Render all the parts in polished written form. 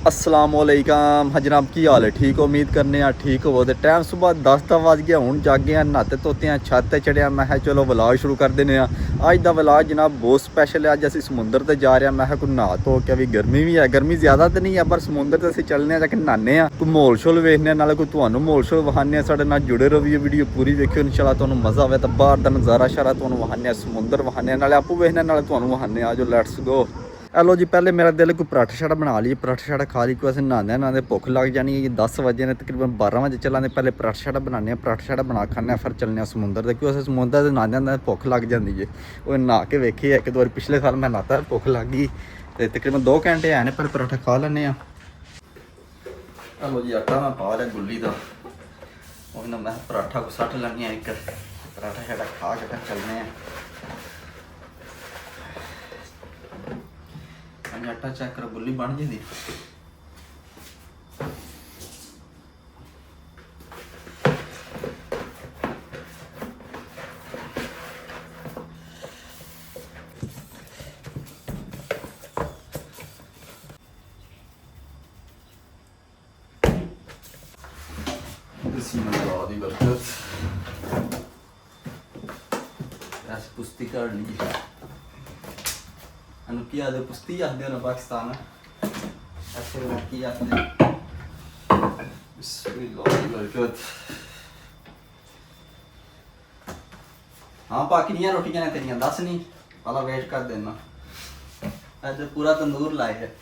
असलामुअलैकुम हाँ जनाब की हाल है ठीक उम्मीद करने ठीक हो तो टाइम सुबह 10 बज गया हूँ जागे नहाते धोते हैं छत चढ़िया मैं चलो व्लॉग शुरू कर देने अज का व्लॉग जनाब बहुत स्पैशल है। अज असी समुंदर ते जा रहे हैं मैं कोई नहा धो के अभी गर्मी भी है गर्मी ज़्यादा तो नहीं है पर समुंदर से असी चलने जाके नहाने कोई माहौल शोल वेखने नाले कोई तुहानू माहौल शोल विखाने साढ़े नाल जुड़े रहिए वीडियो पूरी वेखियो इंशाल्लाह तुहानू मज़ा आवे तो बाहर का नज़ारा शारा तुहानू विखाने समुंदर विखाने नाले आपू वेखने नाले तुहानू विखाने आ जो लैट्स गो। हेलो जी पहले मेरा दिल कोई पराठा शाठा बना ली पराठा शाठा खा ली कोई अस नहाने नहाते भुख लग जानी है 10 बजे ने तकरीबन 12 बजे चलाने पहले पराठा शाठा बनाने पराठा शाठा बना खाने फिर चलने समुंदर से क्योंकि समुंदर से नहाते नहाते भुख लग जाती है वो नहा के वेखी एक दो बार पिछले साल मैं नहाता भुख लग गई तो तकरीबन 2 घंटे है पर पराठा खा लें। हेलो जी आटा मैं पा लिया गुल्ली का वो मैं पराठा को सट लैनी एक पराठा शाठा खा के फिर चलने आटा चेक करो गुल्ली बन जाती पुस्ती कर ली की आदे पुस्ती आते हैं पाकिस्तान ऐसे की आते हैं हाँ बाकी नहीं रोटियां ने तेरियां दस नहीं पहला वेट कर देना ऐसे पूरा तंदूर लाए है।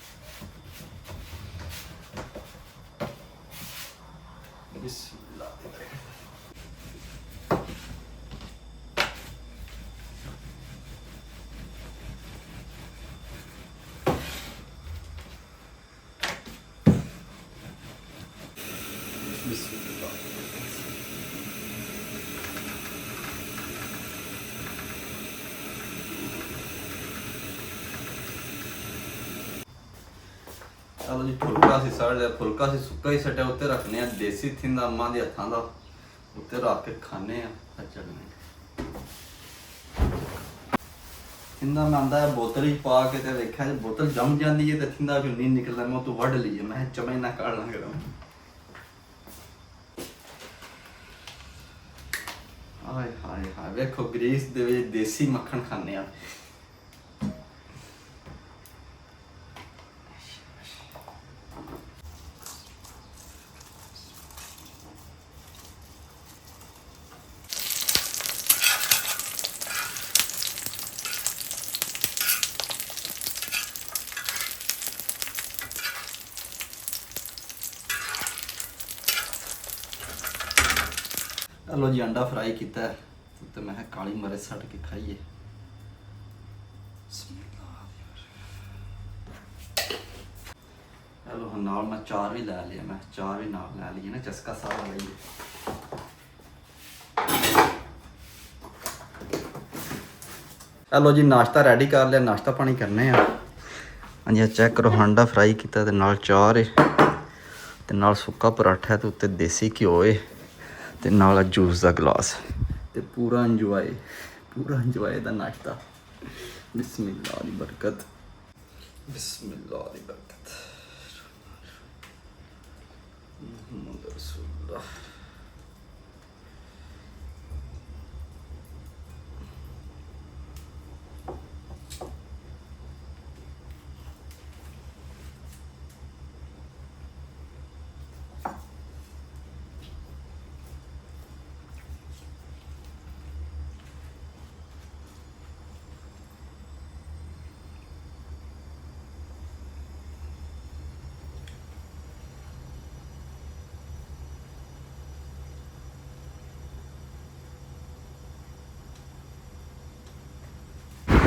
चलो जी फुलका से सड़ लिया फुलका से सुक्का ही सटिया उत्ते रखने देसी थिंदा अम्मा के हथां का उत्ते रख के खाने चढ़ने थिंदा मैं आंदा बोतल ही पा के ते वेख्या बोतल जम जाती है तो थिंदा फिर नहीं निकलता मैं तो वढ़ ली मैं चमे ना काढ़ ला कर हाय हाय हाय वेखो ग्रीस दे देसी मक्खन खाने लो जी अंडा फ्राई किया तो मैं काली मिर्च सट के खाइए हेलो हाँ नाल मैं चार भी लै लिया मैं चार भी नाल लै लिए ना चस्का सारा लाइए। हेलो जी नाश्ता रेडी कर लिया नाश्ता पानी करने हाँ जी चेक करो अंडा फ्राई किया तो नाल चार है तो नाल सुक्का पराठा है तो उत्ते देसी घ्यो है ते नाल जूस का गिलास ते पूरा इंजॉय दा नाश्ता। बिस्मिल्लाह दी बरकत बिस्मिल्लाह दी बरकत मुहम्मद रसूलुल्लाह।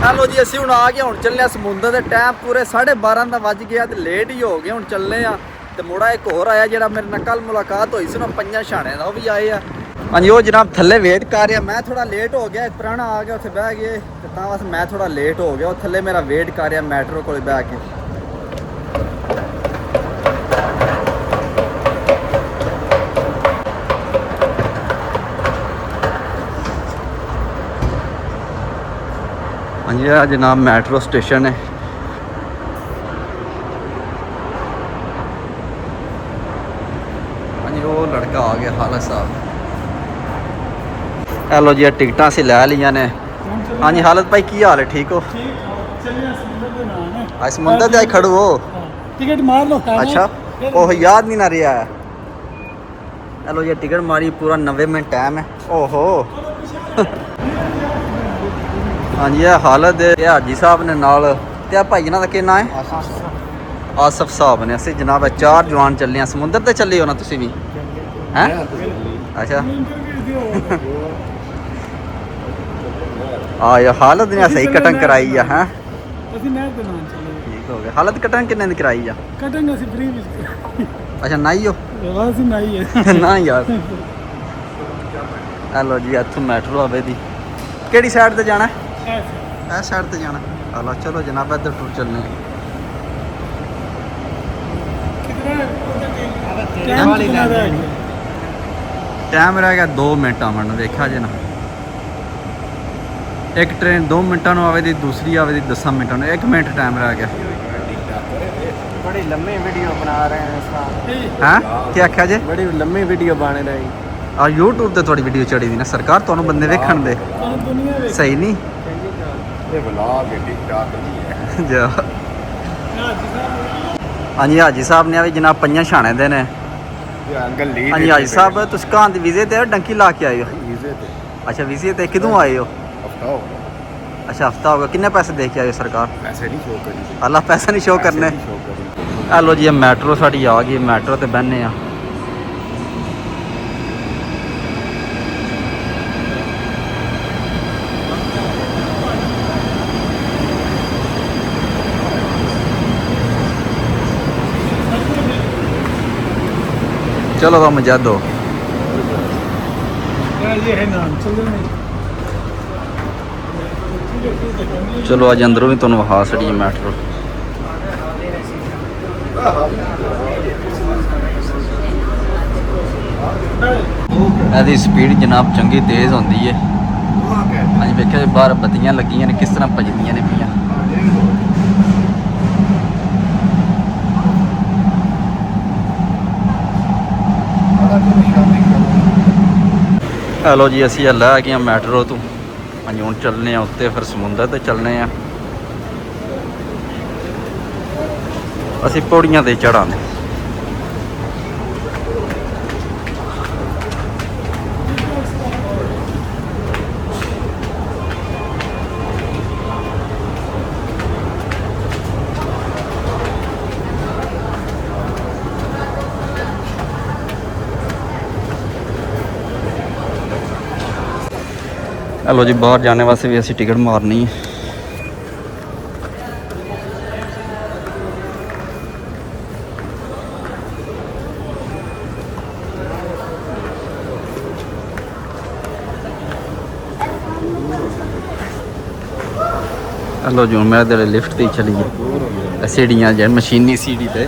हेलो जी असी हूँ आ गए हूँ चलने समुंदर के टाइम पूरे 12:30 का बज गया तो लेट ही हो गए हूँ चलने तो मुड़ा एक होर आया जो मेरे नाल कल मुलाकात हुई सी ना 5 छाने का भी आए हाँ जी वो जनाब थले वेट कर रहा मैं थोड़ा लेट हो गया एक पुराना आ गया उत्थे बह गए तो बस मैं थोड़ा लेट हो गया थले मेरा वेट कर रहा मैट्रो को बह के। हाँ जी जनाब मेट्रो स्टेशन है ਲੜਕਾ ਆ ਗਿਆ ਹਾਲਤ ਸਾਹਿਬ। ਇਹ ਲੋ ਜੀ ਇਹ ਟਿਕਟਾਂ ਅਸੀਂ ਲੈ ਲਈਆਂ ਨੇ। ਹਾਂਜੀ ਹਾਲਤ ਭਾਈ ਕੀ ਹਾਲ ਹੈ, ਠੀਕ ਹੋ? ਅੱਜ ਸਮੁੰਦਰ ਤੇ ਅੱਜ ਖੜੂ ਹੋ टिकट मार लो। अच्छा ओह याद नहीं ना रहा है। चलो ये टिकट मारी पूरा 90 मिनट टाइम है। ओहो हाँ जी ये हालत है। हाजी साहब ने नाल ते भाई इन्हां दा की नाम है? आसफ साहब ने। असीं जनाब 4 जवान चले हैं। समुंदर ते चले हो ना तुसीं भी हैं? अच्छा ये हालत ने सही कटन कराई है हैं? ਅਸੀਂ ਨਹਿਰ ਦੇ ਨਾਲ ਚੱਲੇ। ठीक हो गया। हालत कटन किन्ने दी कराई है? ਕਟਨ ਅਸੀਂ ਫ੍ਰੀ ਵਿੱਚ। अच्छा नाई हो? ਅਸੀਂ ਨਹੀਂ ਹੈ। ना यार हेलो जी इत्थों मैट्रो आवे दी केड़ी साइड ते जाना है? इस साइड ते जाना। हेलो चलो जनाब इधर टूर चलने। टाइम रह गया 2 मिनट आवन देखा जे ना। एक ट्रेन 2 मिनटा आवे दी, दूसरी आवे दी 10 मिनटा। 1 मिनट टाइम रह गया। बड़ी लंबी वीडियो बना रहे हैं साहब। हैं क्या आख्या जे? बड़ी लंबी वीडियो बना रहे हैं। यूट्यूब ते थोड़ी वीडियो चढ़ी दी ना सरकार, तुहानू बंदे वेखण दे सही नहीं। ये व्लॉग है, टिकटॉक नहीं है। जा हाँ जी हाजी साहब ने भी जनाब 5 छाने दे ने। हाँ जी हाजी साहब तुम कहाँ दी वीजे ते डंकी ला के आए हो? अच्छा वीजे ते किदों आए हो? अच्छा हफ्ता होगा। किन्ने पैसे दे के आए हो सरकार? पैसे नहीं शो करी। अल्लाह पैसे नहीं शो करने। हेलो जी मैट्रो साड़ी आ गई। मैट्रो ते बहने आ। चलो तो मजा दो। ये है नाम चलो नहीं। चलो अज अंदरों भी तुहानू विखा छड़िए मैट्रो। ਇਹਦੀ स्पीड जनाब चंगी तेज़ होंदी है। अज वेख्या बाहर बत्तियां लगियां ने किस तरह भजदियां ने पियां। हेलो जी असी लै गए मैट्रो तो। हाँ जी हुण चलने उत्ते फिर समुंदर ते चलने। असी पौड़ियां ते चढ़ाने। हेलो जी बाहर जाने वास्ते भी असी टिकट मारनी है। हेलो जी हूँ मैं तेरे लिफ्ट ते चली गई। सीढ़ियाँ जैन मशीनी सीढ़ी ते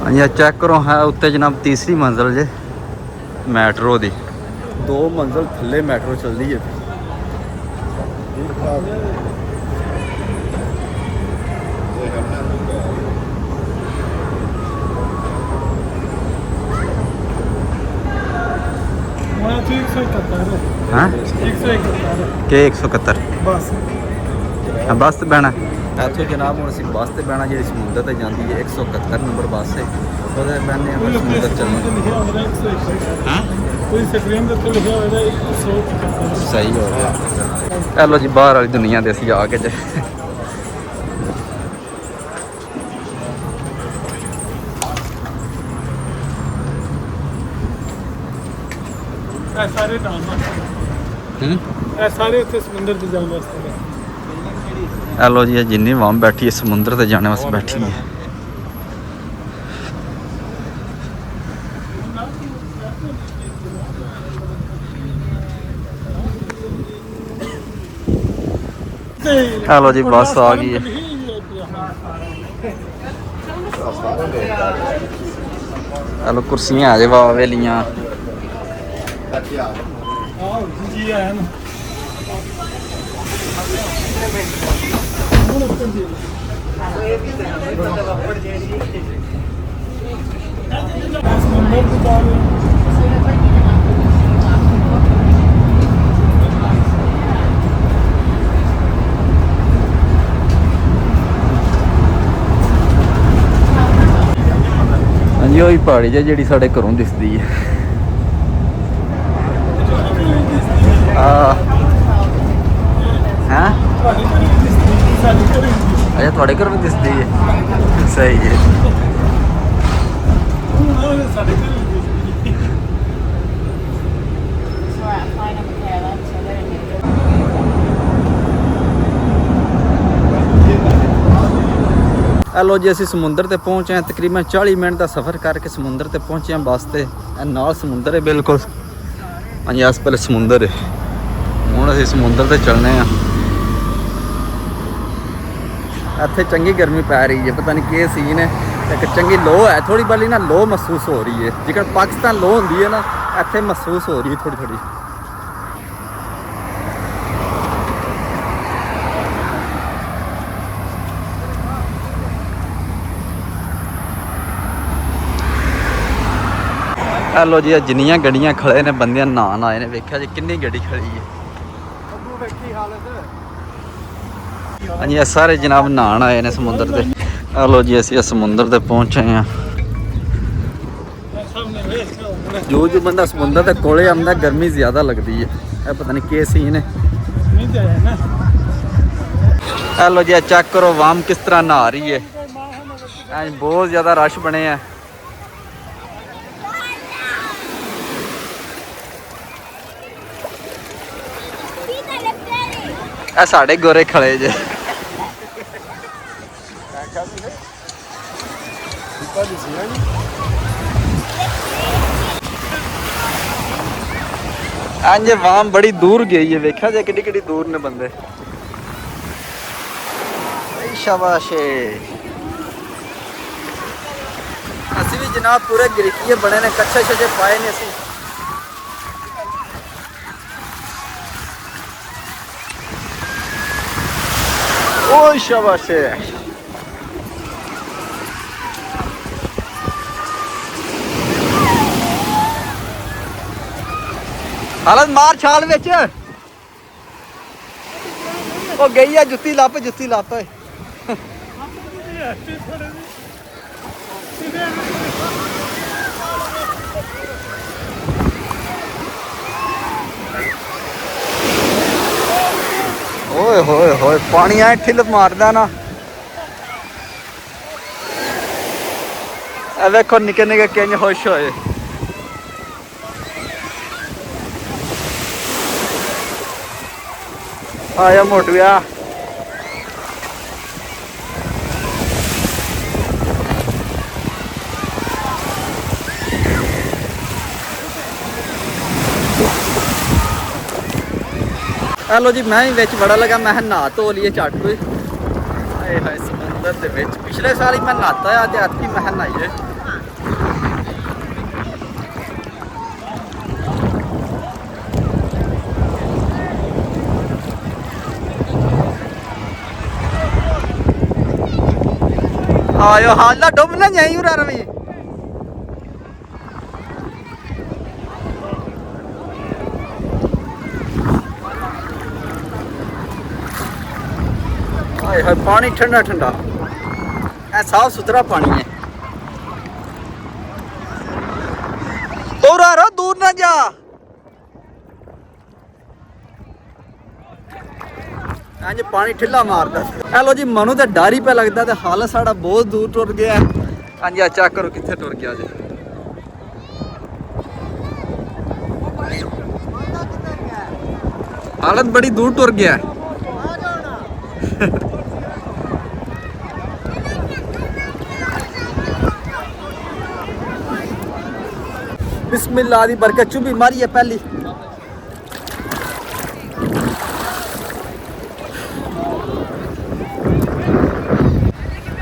हाँ चेक करो है उत्ते जनाब तीसरी मंजिल जे मैट्रो दी। 2 मंजिल थल्ले मैट्रो चलती है। हाँ 171 बस ते बहना इतों जनाब हम असी बस से बहना जी समुंदर से जाती है। 171 नंबर बस है वो बहने समुंदर चलना। सही हो गया। हेलो जी बाहर वाली दुनिया दे असी आ के सारे समुंदर से जाने वास्ते। हेलो जी जिन्नी वाम बैठी है समुंदर से जाने वास्ते बैठी है। हेलो जी बस आ गई है। ਚਲੋ ਕੁਰਸੀਆਂ ਆ ਜੇ ਵਾ ਵੇਲੀਆਂ। ਜੀ ਆਇਆ ਨਾ ਹਾਂਜੀ ਉਹੀ ਪਹਾੜੀ ਜਿਹੜੀ ਸਾਡੇ ਘਰੋਂ ਦਿਸਦੀ ਹੈ। ਹੈਂ ਅੱਛਾ ਤੁਹਾਡੇ ਘਰ ਵੀ ਦਿਸਦੀ ਹੈ। ਸਹੀ ਹੈ। ਲੋ ਜੀ ਅਸੀਂ ਸਮੁੰਦਰ ਤੇ ਪਹੁੰਚੇ ਹਾਂ। ਤਕਰੀਬਨ 40 ਮਿੰਟ ਦਾ ਸਫ਼ਰ ਕਰਕੇ ਸਮੁੰਦਰ ਤੇ ਪਹੁੰਚੇ ਹਾਂ ਬੱਸ ਤੇ। ਇਹ ਨਾਲ ਸਮੁੰਦਰ ਹੈ ਬਿਲਕੁਲ। ਹਾਂਜੀ ਆਸ ਪਾਸ ਸਮੁੰਦਰ ਹੈ। ਹੁਣ ਅਸੀਂ ਸਮੁੰਦਰ ਤੇ ਚੱਲਨੇ ਆ। ਇੱਥੇ ਚੰਗੀ ਗਰਮੀ ਪੈ ਰਹੀ ਹੈ, ਪਤਾ ਨਹੀਂ ਕੀ ਸੀਨ ਹੈ। ਇੱਕ ਚੰਗੀ ਲੋ ਹੈ, ਥੋੜੀ ਬਾਲੀ ਨਾ ਲੋ ਮਹਿਸੂਸ ਹੋ ਰਹੀ ਹੈ। ਜੇਕਰ ਪਾਕਿਸਤਾਨ ਲੋ ਹੁੰਦੀ ਹੈ ਨਾ, ਇੱਥੇ ਮਹਿਸੂਸ ਹੋ ਰਹੀ ਹੈ ਥੋੜੀ ਥੋੜੀ। ਲੋ ਜੀ ਜਿੰਨੀਆਂ ਗੱਡੀਆਂ ਖੜੇ ਨੇ ਬੰਦਿਆਂ ਨਹਾਣ ਆਏ ਨੇ, ਵੇਖਿਆ ਜੀ ਕਿੰਨੀ ਗੱਡੀ ਖੜੀ ਹੈ। ਹਾਂਜੀ ਇਹ ਸਾਰੇ ਜਨਾਬ ਨਹਾਣ ਆਏ ਨੇ ਸਮੁੰਦਰ ਤੇ। ਲੋ ਜੀ ਅਸੀਂ ਸਮੁੰਦਰ ਤੇ ਪਹੁੰਚੇ ਹਾਂ। ਜੋ ਬੰਦਾ ਸਮੁੰਦਰ ਦੇ ਕੋਲੇ ਆਉਂਦਾ ਗਰਮੀ ਜ਼ਿਆਦਾ ਲੱਗਦੀ ਹੈ। ਇਹ ਪਤਾ ਨਹੀਂ ਕੀ ਸੀਨ ਹੈ। ਲੋ ਜੀ ਚੈੱਕ ਕਰੋ ਵਾਮ ਕਿਸ ਤਰ੍ਹਾਂ ਨਹਾ ਰਹੀ ਹੈ। ਬਹੁਤ ਜ਼ਿਆਦਾ ਰਸ਼ ਬਣੇ ਆ। ਇਹ ਸਾਡੇ ਗੋਰੇ ਖੜੇ ਜੇ। ਅੰਜ ਵਾਮ ਬੜੀ ਦੂਰ ਗਈ ਹੈ, ਵੇਖਿਆ ਜੇ ਕਿੱਡੀ ਕਿੱਡੀ ਦੂਰ ਨੇ ਬੰਦੇ। ਸ਼ਾਬਾਸ਼। ਅਸੀਂ ਵੀ ਜਨਾਬ ਪੂਰੇ ਗਰੀਕੀਏ ਬਣੇ ਨੇ, ਕੱਛੇ ਛੇ ਪਾਏ ਨੇ ਅਸੀਂ। ਓਏ ਸ਼ਾਬਾਸ਼। ਹਾਲਤ ਮਾਰ ਛਾਲ ਵਿੱਚ ਉਹ ਗਈ ਆ। ਜੁੱਤੀ ਲੱਪ ਜੁੱਤੀ ਲੱਪ। ਓਏ ਹੋਏ ਹੋਏ ਪਾਣੀ ਐ ਠਿੱਲ ਮਾਰਦਾ ਨਾ। ਇਹ ਵੇਖੋ ਨਿੱਕੇ ਨਿੱਕੇ ਕਿੰਜ ਖੁਸ਼ ਹੋਏ। ਆਇਆ ਮੋਟੂਆ। ਹੈਲੋ ਜੀ ਮੈਂ ਵੀ ਵਿੱਚ ਬੜਾ ਲਗਾ। ਮੈਂ ਨਹਾ ਧੋ ਲਈਏ ਝੱਟ ਕੋਈ। ਹਾਏ ਹਾਏ ਸਮੁੰਦਰ ਦੇ ਵਿੱਚ ਪਿਛਲੇ ਸਾਲ ਹੀ ਮੈਂ ਨਹਾਤਾ ਆ ਤੇ ਐਤਕੀ ਮੈਂ ਨਹਾਈਏ। ਆਇਓ ਹਾਲਾ ਡੁੱਬ ਨਾ ਜਾਈ ਉਰਾ ਰਵੀ। ਹਾਏ ਹਾਏ ਪਾਣੀ ਠੰਡਾ ਠੰਡਾ। ਇਹ ਸਾਫ ਸੁਥਰਾ ਪਾਣੀ ਹੈ। ਉਰਾ ਦੂਰ ਨਾ ਜਾ। ਇੰਜ ਪਾਣੀ ਠਿੱਲਾ ਮਾਰਦਾ। ਹੈਲੋ ਜੀ ਮਨੂੰ ਤਾਂ ਡਰ ਹੀ ਪਿਆ ਲੱਗਦਾ ਤੇ ਹਾਲ ਸਾਡਾ ਬਹੁਤ ਦੂਰ ਟੁਰ ਗਿਆ। ਹਾਂਜੀ ਆ ਚੈੱਕ ਕਰੋ ਕਿੱਥੇ ਟੁਰ ਗਿਆ ਜੀ। ਹਾਲਤ ਬੜੀ ਦੂਰ ਟੁਰ ਗਿਆ। बिस्मिल्लाह दी बरकत चुभी मारी है पहली।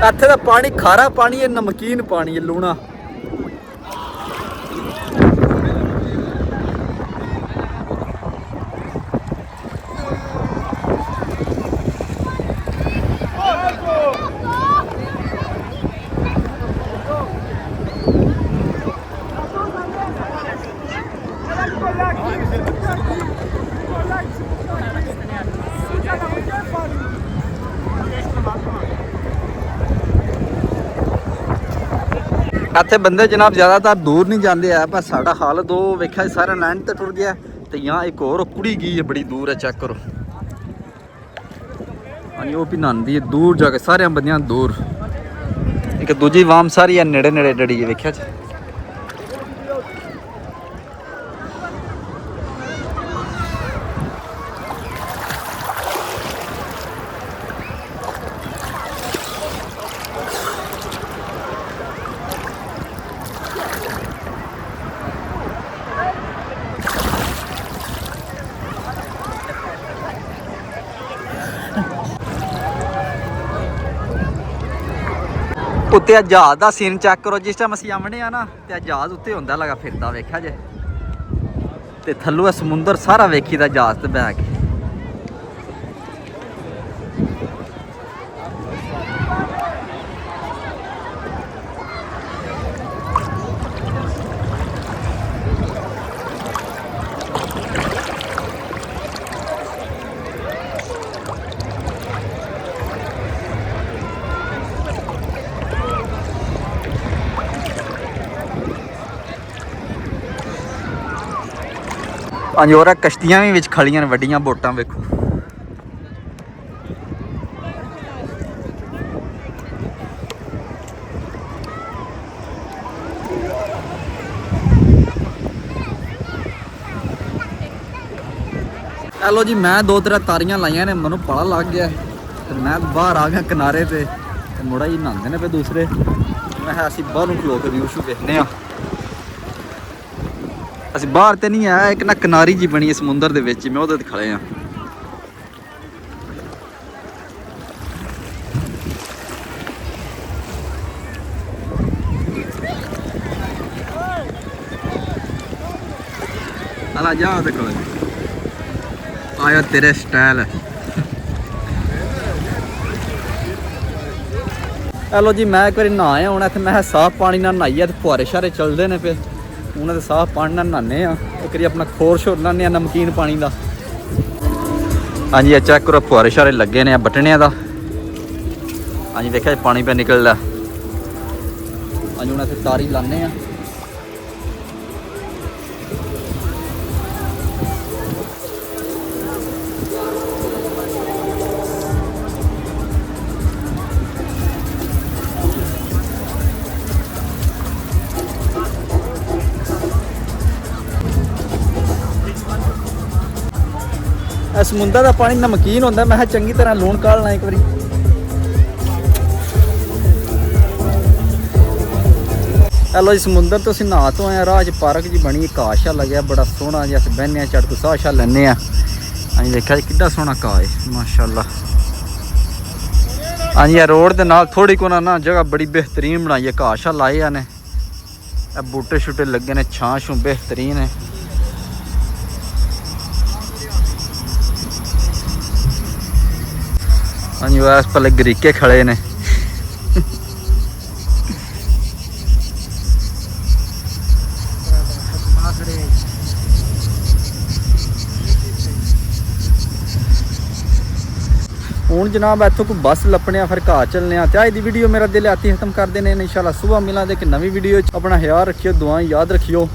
ਇੱਥੇ ਦਾ ਪਾਣੀ ਖਾਰਾ ਪਾਣੀ ਹੈ, ਨਮਕੀਨ ਪਾਣੀ ਹੈ, ਲੂਣਾ। ਇੱਥੇ ਬੰਦੇ ਜਨਾਬ ਜ਼ਿਆਦਾਤਰ ਦੂਰ ਨਹੀਂ ਜਾਂਦੇ ਆ, ਪਰ ਸਾਡਾ ਹਾਲਤ ਉਹ ਵੇਖਿਆ ਸਾਰਾ ਲਾਈਨ ਤੇ ਟੁਰ ਗਿਆ। ਤੇ ਜਾਂ ਇੱਕ ਹੋਰ ਕੁੜੀ ਗਈ ਹੈ, ਬੜੀ ਦੂਰ ਹੈ, ਚੈੱਕ ਕਰੋ। ਹਾਂਜੀ ਉਹ ਵੀ ਨਹਾਉਂਦੀ ਹੈ ਦੂਰ ਜਾ ਕੇ, ਸਾਰਿਆਂ ਬੰਦਿਆਂ ਦੂਰ। ਇੱਕ ਦੂਜੀ ਵਾਮ ਸਾਰੀ ਆ ਨੇੜੇ ਨੇੜੇ ਡੜੀ ਹੈ, ਵੇਖਿਆ ਜੀ। ਉੱਤੇ ਜਹਾਜ਼ ਦਾ ਸੀਨ ਚੈੱਕ ਕਰੋ। ਜਿਸ ਟਾਈਮ ਅਸੀਂ ਆਵਣੇ ਆ ਨਾ ਤੇ ਜਹਾਜ਼ ਉੱਤੇ ਹੁੰਦਾ ਲਗਾ ਫਿਰਦਾ, ਵੇਖਿਆ ਜੇ। ਤੇ ਥੱਲੋਂ ਸਮੁੰਦਰ ਸਾਰਾ ਵੇਖੀਦਾ ਜਹਾਜ਼ ਤੇ ਬਹਿ ਕੇ। ਹਾਂਜੀ ਹੋਰ ਕਸ਼ਤੀਆਂ ਵੀ ਵਿੱਚ ਖੜੀਆਂ ਨੇ, ਵੱਡੀਆਂ ਬੋਟਾਂ ਵੇਖੋ। ਲੋ ਜੀ, ਮੈਂ 2-3 ਤਾਰੀਆਂ ਲਾਈਆਂ ਨੇ, ਮੈਨੂੰ ਪਤਾ ਲੱਗ ਗਿਆ ਤੇ ਮੈਂ ਬਾਹਰ ਆ ਗਿਆ ਕਿਨਾਰੇ ਤੇ ਮੁੜਾ ਹੀ ਨਹਾਉਂਦੇ ਨੇ ਪਏ ਦੂਸਰੇ। ਮੈਂ ਕਿਹਾ ਅਸੀਂ ਬਾਹਰੋਂ ਖਲੋ ਕੇ ਵਿਊ ਸ਼ੂ ਵੇਖਦੇ ਆ। ਅਸੀਂ ਬਾਹਰ ਤੇ ਨਹੀਂ ਆਇਆ, ਇੱਕ ਨਾ ਕਿਨਾਰੀ ਜੀ ਬਣੀ ਹੈ ਸਮੁੰਦਰ ਦੇ ਵਿੱਚ, ਮੈਂ ਉਹਦੇ ਤੇ ਖੜੇ ਆ। ਆਲਾ ਜਾ ਦੇਖੋ, ਆਇਆ ਤੇਰੇ ਸਟਾਈਲ। ਚਲੋ ਜੀ, ਮੈਂ ਇੱਕ ਵਾਰੀ ਨਹਾਇਆ ਹੁਣ ਇੱਥੇ। ਮੈਂ ਸਾਫ਼ ਪਾਣੀ ਨਾਲ ਨਹਾਈਏ ਤੇ ਫੁਹਾਰੇ ਸ਼ਾਰੇ ਚੱਲਦੇ ਨੇ ਫਿਰ, ਉਹਨਾਂ ਦੇ ਸਾਫ਼ ਪਾਣੀ ਨਾਲ ਨਹਾਉਂਦੇ ਆ। ਇੱਕ ਵਾਰੀ ਆਪਣਾ ਖੋਰ ਸ਼ੋਰ ਲਾਉਂਦੇ ਆ ਨਮਕੀਨ ਪਾਣੀ ਦਾ। ਹਾਂਜੀ ਇਹ ਚੈੱਕ ਕਰੋ, ਫੁਹਾਰੇ ਸ਼ਾਰੇ ਲੱਗੇ ਨੇ ਆ ਬਟਣਿਆਂ ਦਾ। ਹਾਂਜੀ ਵੇਖਿਆ ਪਾਣੀ ਪਿਆ ਨਿਕਲਦਾ। ਹਾਂਜੀ ਹੁਣ ਇੱਥੇ ਤਾਰੀ ਲਾਉਂਦੇ ਆ। ਸਮੁੰਦਰ ਦਾ ਪਾਣੀ ਨਮਕੀਨ ਹੁੰਦਾ, ਮੈਂ ਕਿਹਾ ਚੰਗੀ ਤਰ੍ਹਾਂ ਲੂਣ ਕਾਲਣਾ ਇੱਕ ਵਾਰੀ। ਚਲੋ ਜੀ, ਸਮੁੰਦਰ ਤੋਂ ਅਸੀਂ ਨਹਾ ਤੋਂ ਆਏ। ਰਾਹ 'ਚ ਪਾਰਕ ਜੀ ਬਣੀ, ਘਾਹ ਸ਼ਾ ਲੱਗਿਆ ਬੜਾ ਸੋਹਣਾ ਜਿਹਾ। ਅਸੀਂ ਬਹਿੰਦੇ ਹਾਂ, ਝੜ ਤੋਂ ਸਾਹ ਸ਼ਾ ਲੈਂਦੇ ਹਾਂ। ਹਾਂਜੀ ਵੇਖਿਆ ਜੀ ਕਿੱਡਾ ਸੋਹਣਾ ਘਾਹ ਹੈ, ਮਾਸ਼ਾਅੱਲਾ। ਹਾਂਜੀ ਇਹ ਰੋਡ ਦੇ ਨਾਲ ਥੋੜੀ ਕੋਨਾ ਨਾ ਜਗ੍ਹਾ ਬੜੀ ਬਿਹਤਰੀਨ ਬਣਾਈ ਹੈ, ਘਾਹ ਸ਼ਾ ਲਾਏ ਆ ਨੇ, ਇਹ ਬੂਟੇ ਸ਼ੂਟੇ ਲੱਗੇ ਨੇ, ਛਾਂ ਛੂੰ ਬਿਹਤਰੀਨ ਹੈ। ਹਾਂਜੀ ਇਸ ਪਲੇ ਗਰੀਕੇ ਖੜੇ ਨੇ। ਹੁਣ ਜਨਾਬ ਇੱਥੋਂ ਕੋਈ ਬੱਸ ਲੱਪਣੇ ਆ, ਫਿਰ ਘਰ ਚੱਲਨੇ ਆ। ਤੇ ਅੱਜ ਦੀ ਵੀਡੀਓ ਮੇਰਾ ਦਿਲ ਆਤੀ ਖਤਮ ਕਰ ਦੇਣੇ। ਇਨਸ਼ਾਅੱਲਾ ਸੁਬਹ ਮਿਲਾਂਗੇ ਇੱਕ ਨਵੀਂ ਵੀਡੀਓ 'ਚ। ਆਪਣਾ ਖਿਆਲ ਰੱਖਿਓ, ਦੁਆएं याद रखियो।